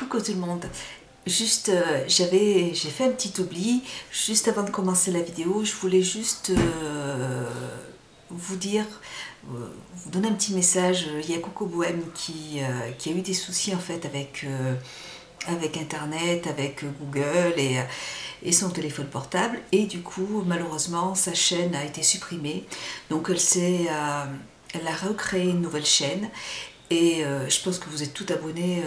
Coucou tout le monde. Juste, j'ai fait un petit oubli. Juste avant de commencer la vidéo, je voulais juste vous dire, vous donner un petit message. Il y a Coco Bohème qui a eu des soucis en fait avec Internet, avec Google et son téléphone portable. Et du coup, malheureusement, sa chaîne a été supprimée. Donc elle a recréé une nouvelle chaîne. Et je pense que vous êtes tout abonnés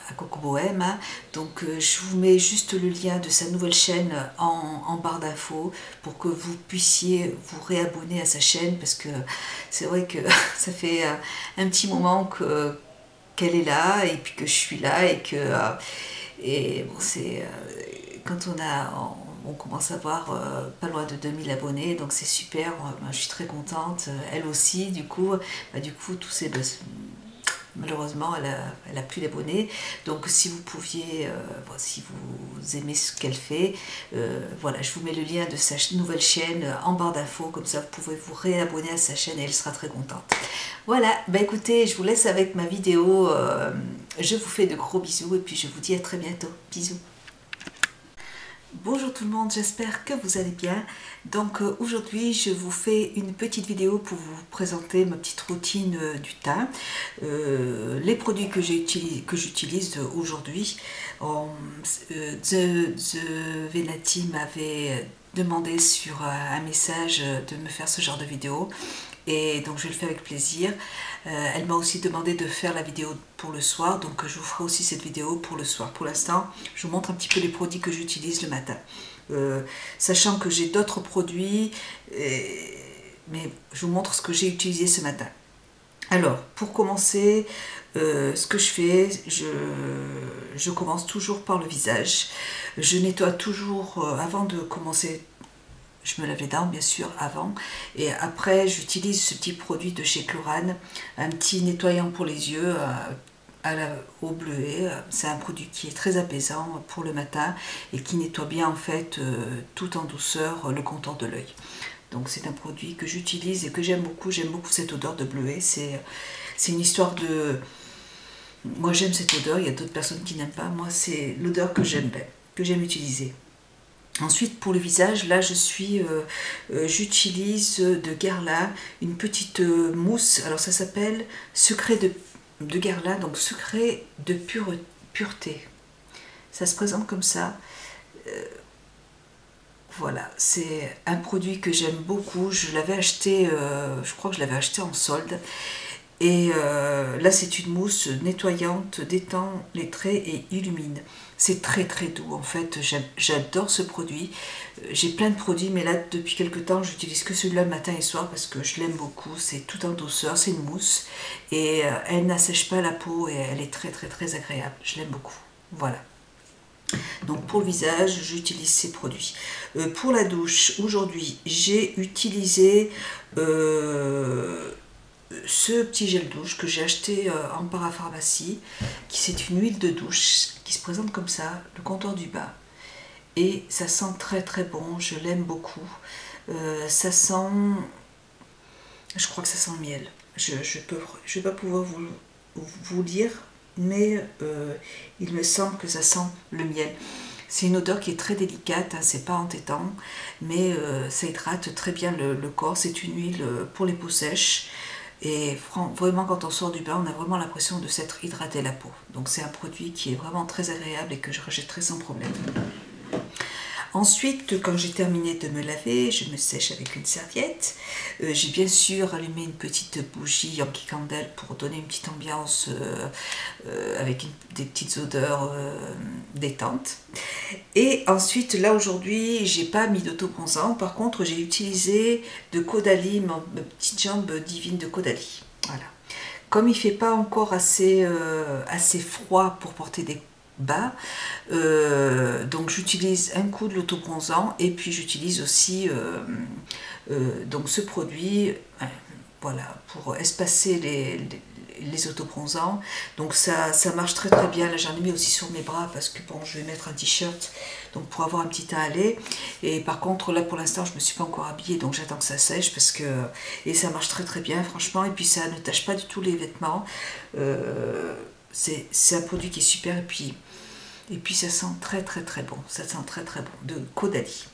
à Coco Bohème, hein. Donc je vous mets juste le lien de sa nouvelle chaîne en barre d'infos pour que vous puissiez vous réabonner à sa chaîne, parce que c'est vrai que ça fait un petit moment qu'elle est là et puis que je suis là et que et bon, c'est quand on commence à avoir pas loin de 2000 abonnés, donc c'est super. Je suis très contente, elle aussi. Du coup tous ces malheureusement elle a plus d'abonnés, donc si vous pouviez si vous aimez ce qu'elle fait, voilà, je vous mets le lien de sa nouvelle chaîne en barre d'infos, comme ça vous pouvez vous réabonner à sa chaîne et elle sera très contente. Voilà, bah écoutez, je vous laisse avec ma vidéo, je vous fais de gros bisous et puis je vous dis à très bientôt. Bisous. Bonjour tout le monde, j'espère que vous allez bien. Donc aujourd'hui je vous fais une petite vidéo pour vous présenter ma petite routine du teint, les produits que j'utilise aujourd'hui. The Venati m'avait demandé sur un message de me faire ce genre de vidéo. Et donc je le fais avec plaisir. Elle m'a aussi demandé de faire la vidéo pour le soir, donc je vous ferai aussi cette vidéo pour le soir. Pour l'instant, je vous montre un petit peu les produits que j'utilise le matin. Sachant que j'ai d'autres produits, mais je vous montre ce que j'ai utilisé ce matin. Alors, pour commencer, ce que je fais, je commence toujours par le visage. Je nettoie toujours, avant de commencer. Je me lave les dents bien sûr avant, et après j'utilise ce petit produit de chez Chlorane, un petit nettoyant pour les yeux au bleuet. C'est un produit qui est très apaisant pour le matin et qui nettoie bien en fait tout en douceur le contour de l'œil. Donc c'est un produit que j'utilise et que j'aime beaucoup cette odeur de bleuet. C'est une histoire de... Moi j'aime cette odeur, il y a d'autres personnes qui n'aiment pas, moi c'est l'odeur que j'aime utiliser. Ensuite, pour le visage, là j'utilise de Guerlain une petite mousse. Alors ça s'appelle Secret de Guerlain, donc secret de pureté. Ça se présente comme ça. Voilà, c'est un produit que j'aime beaucoup. Je l'avais acheté, je crois que je l'avais acheté en solde. Et là c'est une mousse nettoyante, détend les traits et illumine. C'est très très doux en fait, j'adore ce produit. J'ai plein de produits, mais là depuis quelques temps j'utilise que celui-là matin et soir parce que je l'aime beaucoup. C'est tout en douceur, c'est une mousse et elle n'assèche pas la peau et elle est très très très agréable. Je l'aime beaucoup. Voilà. Donc pour le visage, j'utilise ces produits. Pour la douche, aujourd'hui j'ai utilisé ce petit gel douche que j'ai acheté en parapharmacie, qui c'est une huile de douche qui se présente comme ça, le contour du bas, et ça sent très très bon, je l'aime beaucoup. Ça sent, je crois que ça sent le miel. Je vais pas pouvoir vous dire, mais il me semble que ça sent le miel. C'est une odeur qui est très délicate, hein, c'est pas entêtant, mais ça hydrate très bien le corps. C'est une huile pour les peaux sèches. Et vraiment, quand on sort du bain, on a vraiment l'impression de s'être hydraté la peau. Donc c'est un produit qui est vraiment très agréable et que je rejette sans problème. Ensuite, quand j'ai terminé de me laver, je me sèche avec une serviette. J'ai bien sûr allumé une petite bougie Yankee Candle pour donner une petite ambiance avec des petites odeurs détentes. Et ensuite, là aujourd'hui, j'ai pas mis d'autobronzant. Par contre, j'ai utilisé de Caudalie, ma petite jambe divine de Caudalie. Voilà. Comme il fait pas encore assez froid pour porter des bas, donc j'utilise un coup de l'autobronzant et puis j'utilise aussi donc ce produit, voilà, pour espacer les autobronzants. Donc ça marche très très bien. Là j'en ai mis aussi sur mes bras parce que bon, je vais mettre un t-shirt donc pour avoir un petit teint à lait. Et par contre là pour l'instant je me suis pas encore habillée, donc j'attends que ça sèche parce que, et ça marche très très bien franchement, et puis ça ne tâche pas du tout les vêtements. c'est un produit qui est super, et puis ça sent très très très bon, ça sent très très bon, de Caudalie.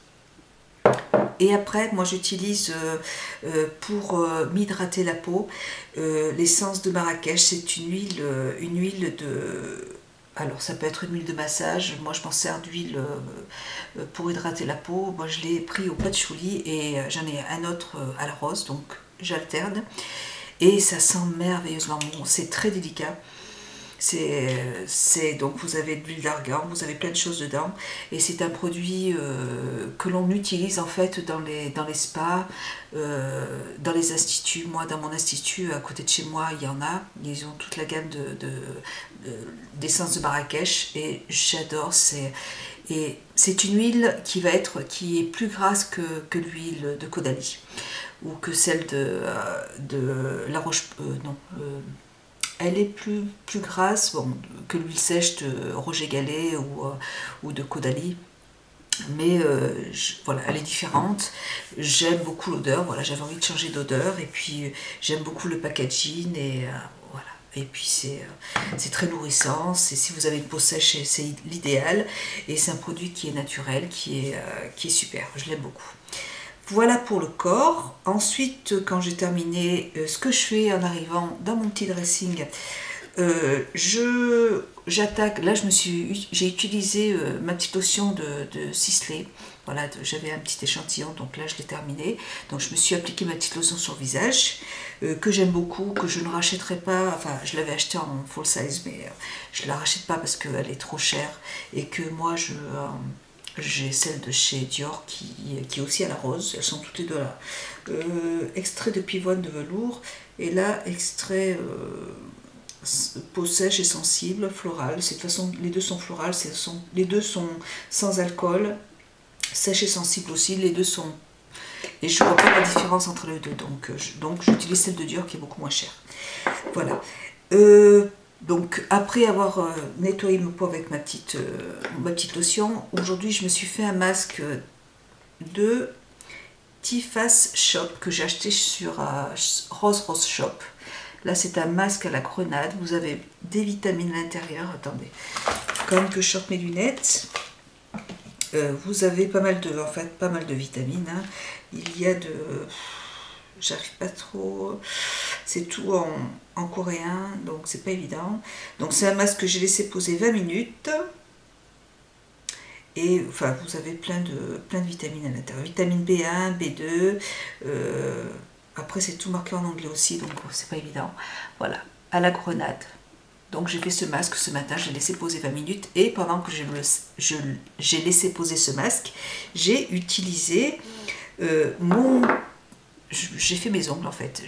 Et après, moi j'utilise pour m'hydrater la peau l'essence de Marrakech. C'est une huile de... Alors ça peut être une huile de massage, moi je m'en sers d'huile pour hydrater la peau. Moi je l'ai pris au patchouli et j'en ai un autre à la rose, donc j'alterne. Et ça sent merveilleusement bon, c'est très délicat. Donc vous avez de l'huile d'argan, vous avez plein de choses dedans, et c'est un produit que l'on utilise en fait dans les spas, dans les instituts. Moi dans mon institut à côté de chez moi il y en a, ils ont toute la gamme d'essence de Marrakech et j'adore. Et c'est une huile qui est plus grasse que l'huile de Caudalie ou que celle de la Roche, non, elle est plus grasse, bon, que l'huile sèche de Roger Gallet ou de Caudalie. Mais voilà, elle est différente. J'aime beaucoup l'odeur, voilà, j'avais envie de changer d'odeur. Et puis j'aime beaucoup le packaging. Et voilà. Et puis c'est très nourrissant. Si vous avez une peau sèche, c'est l'idéal. Et c'est un produit qui est naturel, qui est super. Je l'aime beaucoup. Voilà pour le corps. Ensuite, quand j'ai terminé, ce que je fais en arrivant dans mon petit dressing, j'attaque. Là, j'ai utilisé ma petite lotion de Sisley. Voilà, j'avais un petit échantillon, donc là, je l'ai terminé. Donc, je me suis appliqué ma petite lotion sur le visage, que j'aime beaucoup, que je ne rachèterai pas. Enfin, je l'avais acheté en full size, mais je ne la rachète pas parce qu'elle est trop chère et que moi, j'ai celle de chez Dior qui est aussi à la rose. Elles sont toutes les deux là. Extrait de pivoine de velours. Et là, extrait peau sèche et sensible, floral. De toute façon, les deux sont florales. Les deux sont sans alcool. Sèche et sensible aussi. Les deux sont... Et je ne vois pas la différence entre les deux. Donc j'utilise celle de Dior qui est beaucoup moins chère. Voilà. Donc après avoir nettoyé ma peau avec ma petite lotion, aujourd'hui je me suis fait un masque de T-Face Shop que j'ai acheté sur Rose Shop. Là c'est un masque à la grenade, vous avez des vitamines à l'intérieur. Attendez, quand même que je sorte mes lunettes. Vous avez pas mal de vitamines, hein. Il y a de... J'arrive pas trop, c'est tout en coréen, donc c'est pas évident. Donc c'est un masque que j'ai laissé poser 20 minutes. Et enfin, vous avez plein de vitamines à l'intérieur. Vitamine B1, B2. Après, c'est tout marqué en anglais aussi, donc c'est pas évident. Voilà, à la grenade. Donc j'ai fait ce masque ce matin, j'ai laissé poser 20 minutes. Et pendant que j'ai laissé poser ce masque, j'ai utilisé j'ai fait mes ongles en fait.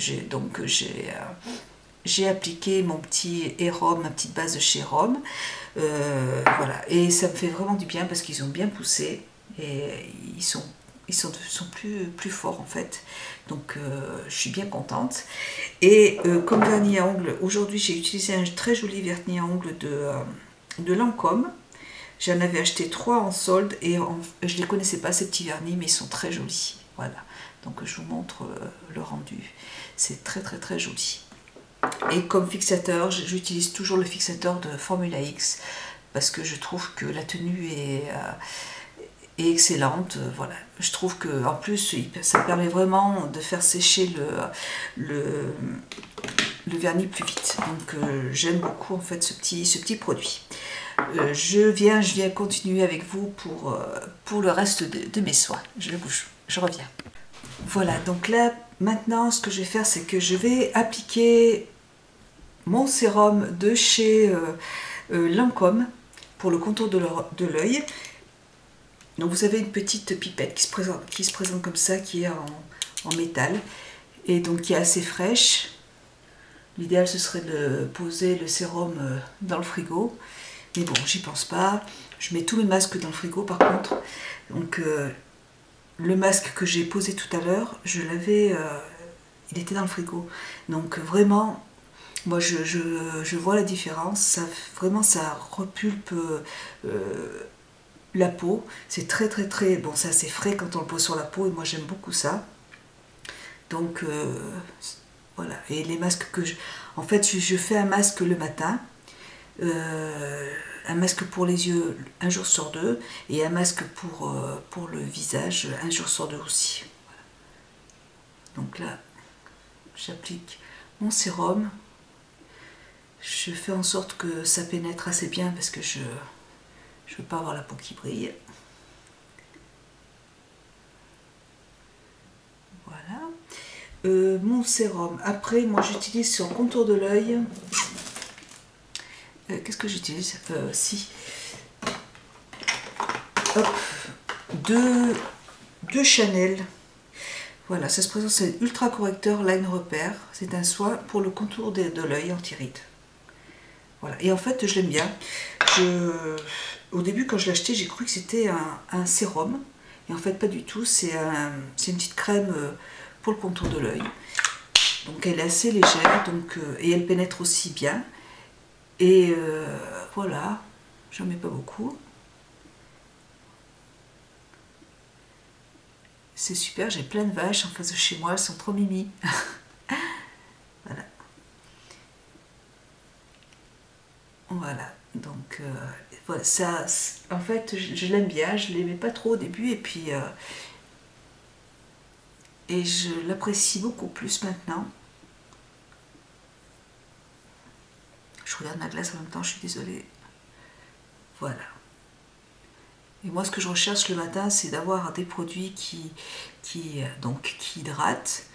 J'ai appliqué mon petit Erom, ma petite base de chez Erom. Voilà. Et ça me fait vraiment du bien parce qu'ils ont bien poussé et ils sont plus forts en fait. Donc je suis bien contente. Et comme vernis à ongles, aujourd'hui j'ai utilisé un très joli vernis à ongles de Lancôme. J'en avais acheté 3 en solde et je ne les connaissais pas ces petits vernis, mais ils sont très jolis. Voilà. Donc je vous montre le rendu. C'est très très très joli. Et comme fixateur, j'utilise toujours le fixateur de Formula X parce que je trouve que la tenue est excellente. Voilà. Je trouve que en plus ça permet vraiment de faire sécher le vernis plus vite. Donc j'aime beaucoup en fait ce petit produit. Je viens continuer avec vous pour le reste de mes soins. Je reviens. Voilà, donc là, maintenant, ce que je vais faire, c'est que je vais appliquer mon sérum de chez Lancôme pour le contour de l'œil. Donc vous avez une petite pipette qui se présente comme ça, qui est en métal, et donc qui est assez fraîche. L'idéal, ce serait de poser le sérum dans le frigo, mais bon, j'y pense pas. Je mets tous mes masques dans le frigo, par contre. Donc... le masque que j'ai posé tout à l'heure, il était dans le frigo. Donc vraiment, moi je vois la différence. Vraiment, ça repulpe la peau. C'est très très très... Bon, c'est assez frais quand on le pose sur la peau et moi j'aime beaucoup ça. Donc voilà. Et les masques en fait, je fais un masque le matin. un masque pour les yeux un jour sur deux et un masque pour le visage un jour sur deux aussi. Donc là, j'applique mon sérum. Je fais en sorte que ça pénètre assez bien parce que je veux pas avoir la peau qui brille. Voilà. Mon sérum. Après, moi j'utilise sur le contour de l'œil. Qu'est-ce que j'utilise? Hop, deux Chanel. Voilà, ça se présente, c'est Ultra Correcteur Line Repair. C'est un soin pour le contour de l'œil anti-rides. Voilà, et en fait, je l'aime bien. Au début, quand je l'ai acheté, j'ai cru que c'était un sérum. Et en fait, pas du tout. C'est une petite crème pour le contour de l'œil. Donc, elle est assez légère et elle pénètre aussi bien. Et voilà, j'en mets pas beaucoup. C'est super, j'ai plein de vaches en face de chez moi, elles sont trop mimi. Voilà. Voilà, donc voilà, ça, en fait, je l'aime bien, je l'aimais pas trop au début, et puis et je l'apprécie beaucoup plus maintenant. Je regarde ma glace en même temps, je suis désolée. Voilà. Et moi, ce que je recherche le matin, c'est d'avoir des produits qui hydratent.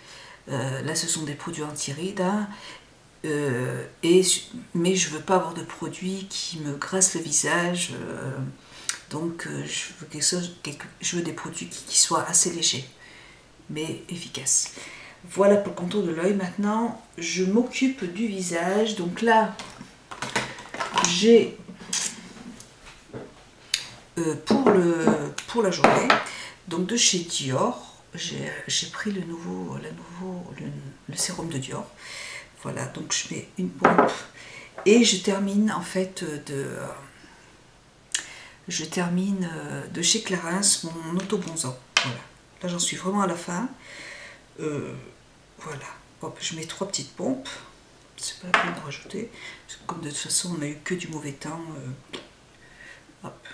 Là, ce sont des produits anti-rides, hein. Mais je veux pas avoir de produits qui me grassent le visage. Je veux des produits qui soient assez légers, mais efficaces. Voilà pour le contour de l'œil. Maintenant, je m'occupe du visage. Donc là, j'ai pour la journée, donc de chez Dior, j'ai pris le sérum de Dior. Voilà, donc je mets une pompe et je termine en fait de chez Clarins mon auto-bronzant. Voilà, là j'en suis vraiment à la fin. Voilà, hop, je mets 3 petites pompes. C'est pas la peine de rajouter, parce que comme de toute façon on n'a eu que du mauvais temps. Hop.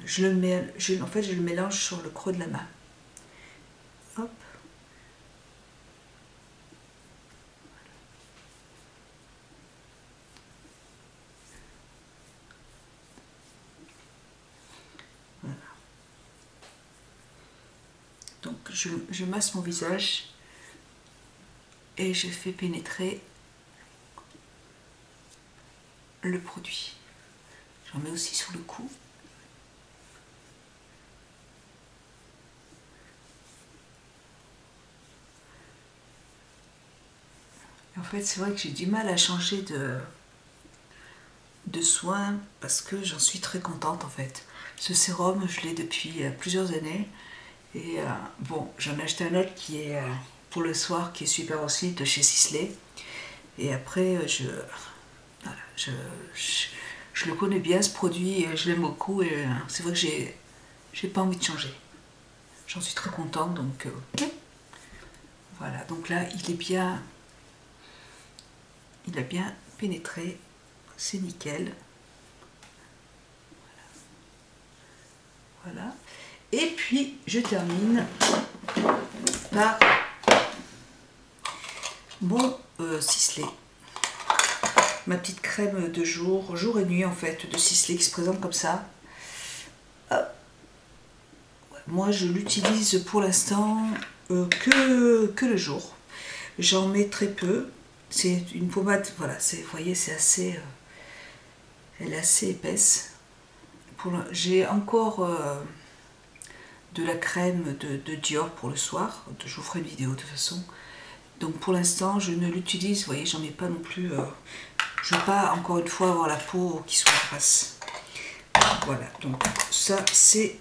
Je le mélange sur le creux de la main. Hop. Voilà. Donc je masse mon visage et je fais pénétrer le produit. J'en mets aussi sur le cou. En fait, c'est vrai que j'ai du mal à changer de soin parce que j'en suis très contente en fait. Ce sérum, je l'ai depuis plusieurs années. Et bon, j'en ai acheté un autre qui est pour le soir, qui est super aussi, de chez Sisley. Et après, voilà, je le connais bien ce produit, je l'aime beaucoup et c'est vrai que j'ai pas envie de changer. J'en suis très contente, donc voilà. Donc là, il a bien pénétré, c'est nickel. Voilà. Et puis je termine par mon Sisley. Ma petite crème de jour et nuit en fait, de Sisley qui se présente comme ça. Moi je l'utilise pour l'instant que le jour. J'en mets très peu. C'est une pommade, voilà, vous voyez, c'est assez, elle est assez épaisse. J'ai encore de la crème de Dior pour le soir. Je vous ferai une vidéo de toute façon. Donc pour l'instant, je ne l'utilise, vous voyez, j'en ai pas non plus. Je veux pas encore une fois avoir la peau qui soit grasse. Voilà, donc ça c'est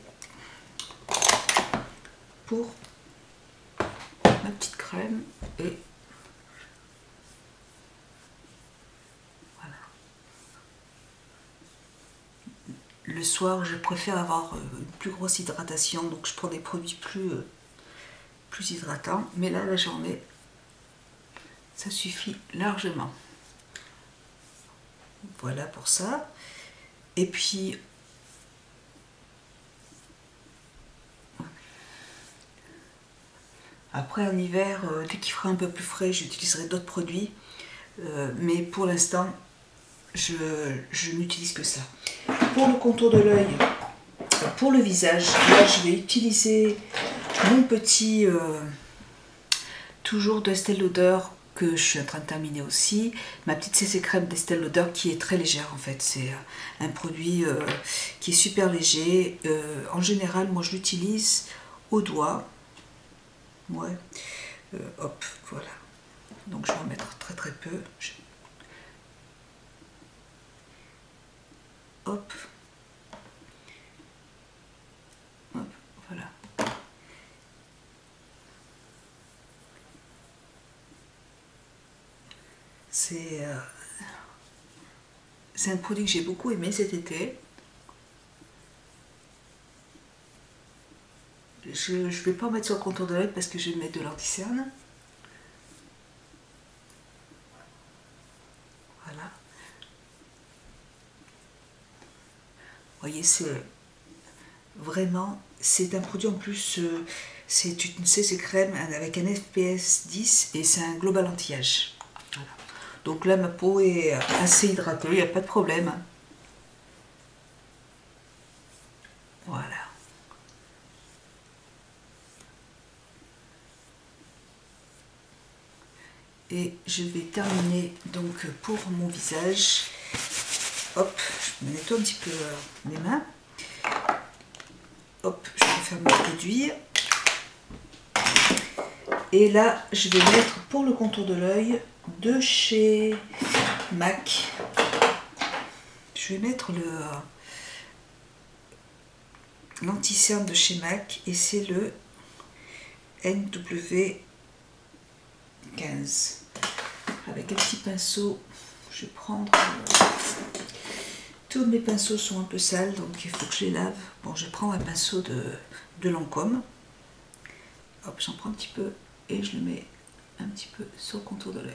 pour ma petite crème et voilà. Le soir, je préfère avoir une plus grosse hydratation, donc je prends des produits plus hydratants. Mais là, la journée, ça suffit largement. Voilà pour ça. Et puis après en hiver, dès qu'il fera un peu plus frais, j'utiliserai d'autres produits. Mais pour l'instant, je n'utilise que ça. Pour le contour de l'œil, pour le visage, là je vais utiliser mon petit toujours d'Estée Lauder que je suis en train de terminer aussi, ma petite CC crème d'Estée Lauder qui est très légère en fait. C'est un produit qui est super léger. En général, moi je l'utilise au doigt. Ouais. Hop, voilà. Donc je vais en mettre très très peu. Hop. Hop, voilà. C'est un produit que j'ai beaucoup aimé cet été. Je ne vais pas en mettre sur le contour de l'œil parce que je vais mettre de l'anti-cerne. Voilà. Vous voyez, c'est vraiment, c'est un produit en plus, c'est une CC crème avec un FPS 10 et c'est un global anti-âge. Voilà. Donc là, ma peau est assez hydratée, il n'y a pas de problème. Voilà. Et je vais terminer donc pour mon visage. Hop, je me nettoie un petit peu mes mains. Hop, je vais faire mon produit. Et là, je vais mettre pour le contour de l'œil de chez MAC. Je vais mettre l'anti-cerne de chez MAC et c'est le NW15. Avec un petit pinceau, je vais prendre... tous mes pinceaux sont un peu sales, donc il faut que je les lave. Bon, je vais prendre un pinceau de Lancôme. Hop, j'en prends un petit peu et je le mets un petit peu sur le contour de l'œil.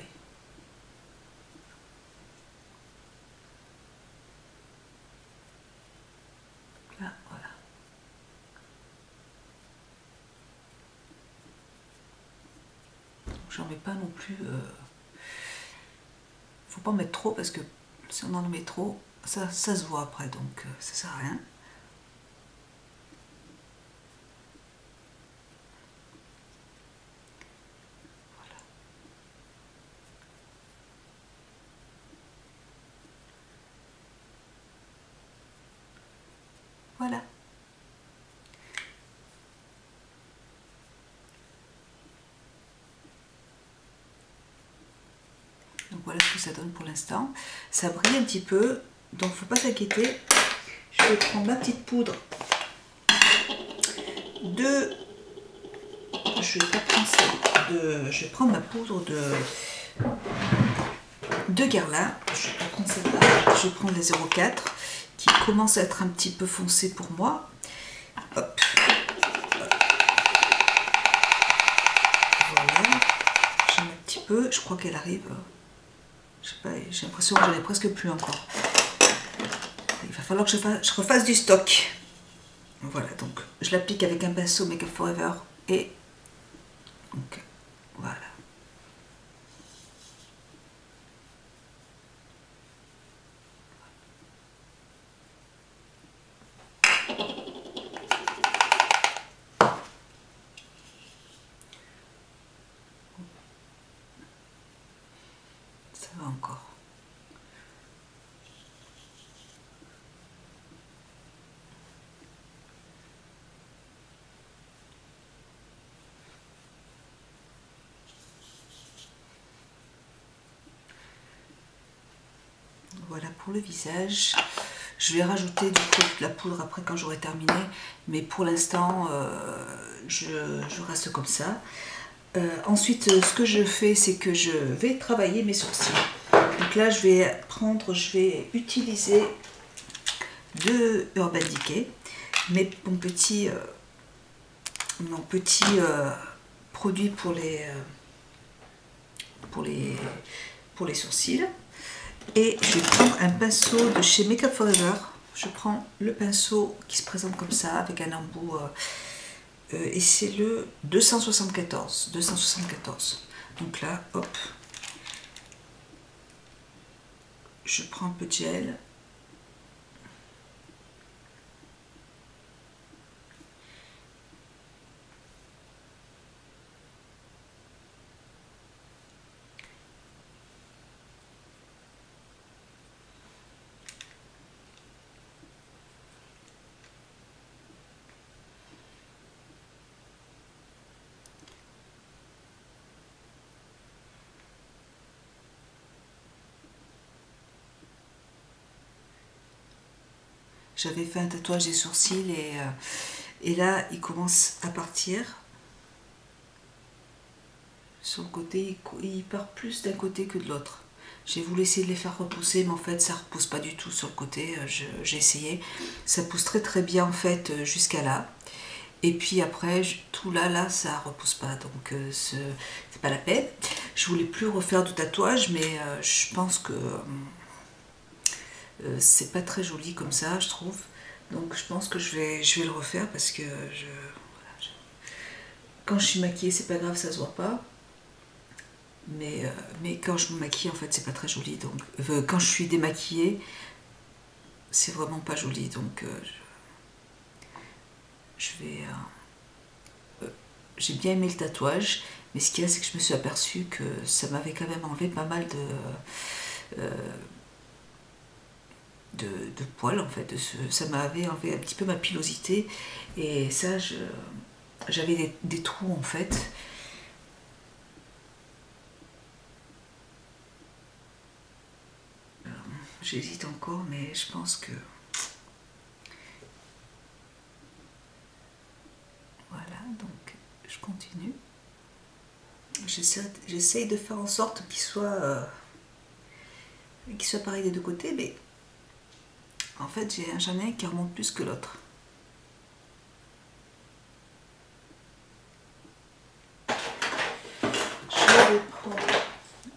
Là, voilà. J'en mets pas non plus... faut pas en mettre trop parce que si on en met trop, ça se voit après, donc ça sert à rien. Voilà. Donc voilà ce que ça donne pour l'instant. Ça brille un petit peu, donc faut pas s'inquiéter. Je vais prendre ma petite poudre de... Je vais pas prendre celle de... Je vais prendre ma poudre de Guerlain. Je vais pas prendre celle-là. Je vais prendre la 04 qui commence à être un petit peu foncée pour moi. Hop. Voilà. J'en mets un petit peu. Je crois qu'elle arrive. Je sais pas, j'ai l'impression que j'en ai presque plus encore. Il va falloir que je refasse du stock. Voilà, donc je l'applique avec un pinceau Make Up Forever et donc voilà. Ça va encore. Voilà pour le visage. Je vais rajouter du coup de la poudre après quand j'aurai terminé, mais pour l'instant je reste comme ça. Ensuite, ce que je fais, c'est que je vais travailler mes sourcils. Donc là, je vais utiliser de Urban Decay, mais mon petit produit pour les sourcils. Et je vais prendre un pinceau de chez Make Up For Ever. Je prends le pinceau qui se présente comme ça, avec un embout, et c'est le 274. Donc là, hop, je prends un peu de gel. J'avais fait un tatouage des sourcils et là, il commence à partir. Sur le côté, il part plus d'un côté que de l'autre. J'ai voulu essayer de les faire repousser, mais en fait, ça ne repousse pas du tout sur le côté. J'ai essayé. Ça pousse très très bien, en fait, jusqu'à là. Et puis après, tout là, ça repousse pas. Donc, c'est pas la peine. Je voulais plus refaire de tatouage, mais je pense que c'est pas très joli comme ça, je trouve. Donc, je pense que je vais le refaire parce que quand je suis maquillée, c'est pas grave, ça se voit pas. Mais quand je me maquille, en fait, c'est pas très joli. Donc, quand je suis démaquillée, c'est vraiment pas joli. Donc, j'ai bien aimé le tatouage, mais ce qu'il y a, c'est que je me suis aperçue que ça m'avait quand même enlevé pas mal de poils, en fait. Ça m'avait enlevé un petit peu ma pilosité, et ça, j'avais des trous, en fait. J'hésite encore, mais je pense que... Voilà, donc je continue. J'essaye de faire en sorte qu'il soit pareil des deux côtés, mais en fait j'en ai un qui remonte plus que l'autre.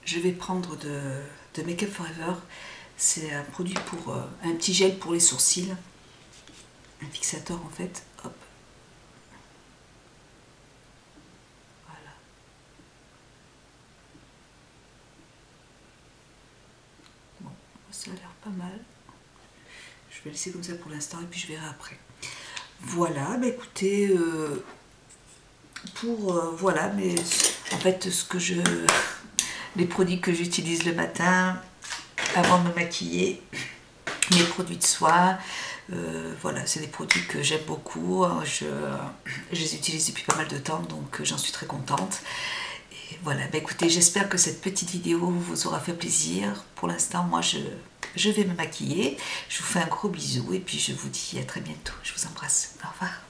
Je vais prendre de Make Up For Ever. C'est un produit pour un petit gel pour les sourcils, un fixateur en fait. Hop. Voilà. Bon, ça a l'air pas mal. Je vais laisser comme ça pour l'instant et puis je verrai après. Voilà, bah écoutez, voilà, mais en fait les produits que j'utilise le matin avant de me maquiller, mes produits de soin, voilà, c'est des produits que j'aime beaucoup. Je les utilise depuis pas mal de temps, donc j'en suis très contente. Et voilà, bah écoutez, j'espère que cette petite vidéo vous aura fait plaisir. Pour l'instant, moi je vais me maquiller. Je vous fais un gros bisou et puis je vous dis à très bientôt. Je vous embrasse. Au revoir.